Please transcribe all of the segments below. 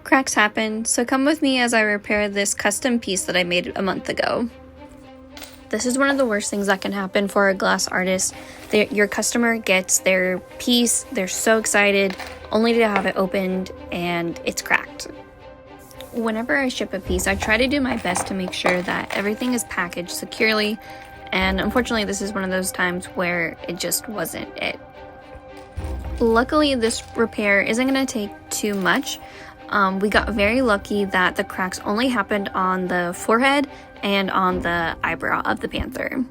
Cracks happen, so come with me as I repair this custom piece that I made a month ago. This is one of the worst things that can happen for a glass artist. Your customer gets their piece, they're so excited, only to have it opened and it's cracked. Whenever I ship a piece, I try to do my best to make sure that everything is packaged securely, and unfortunately this is one of those times where it just wasn't it. Luckily, this repair isn't going to take too much. We got very lucky that the cracks only happened on the forehead and on the eyebrow of the panther.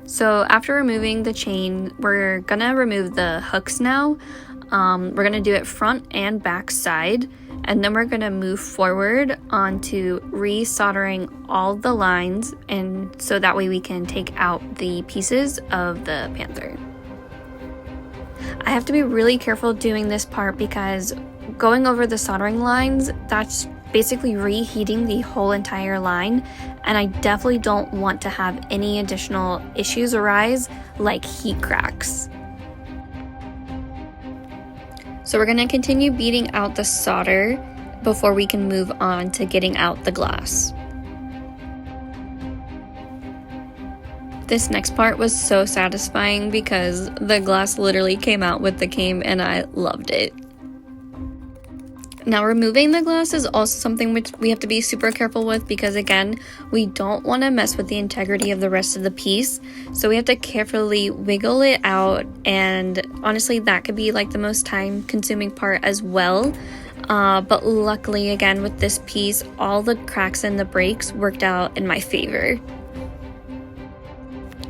So after removing the chain, we're gonna remove the hooks now. We're gonna do it front and back side, and then we're gonna move forward onto re-soldering all the lines, and so that way we can take out the pieces of the panther. I have to be really careful doing this part because going over the soldering lines, that's basically reheating the whole entire line, and I definitely don't want to have any additional issues arise like heat cracks. So we're going to continue beating out the solder before we can move on to getting out the glass. This next part was so satisfying because the glass literally came out with the cane and I loved it. Now, removing the glass is also something which we have to be super careful with because, again, we don't want to mess with the integrity of the rest of the piece. So we have to carefully wiggle it out, and honestly, that could be like the most time-consuming part as well. But luckily, again, with this piece, all the cracks and the breaks worked out in my favor.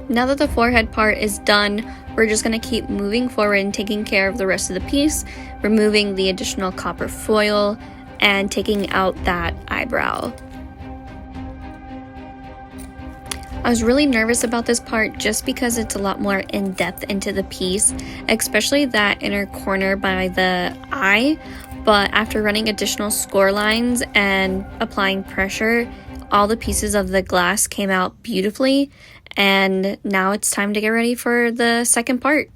Now that the forehead part is done, we're just going to keep moving forward and taking care of the rest of the piece, removing the additional copper foil and taking out that eyebrow. I was really nervous about this part just because it's a lot more in depth into the piece, especially that inner corner by the eye, but after running additional score lines and applying pressure, all the pieces of the glass came out beautifully. And now it's time to get ready for the second part.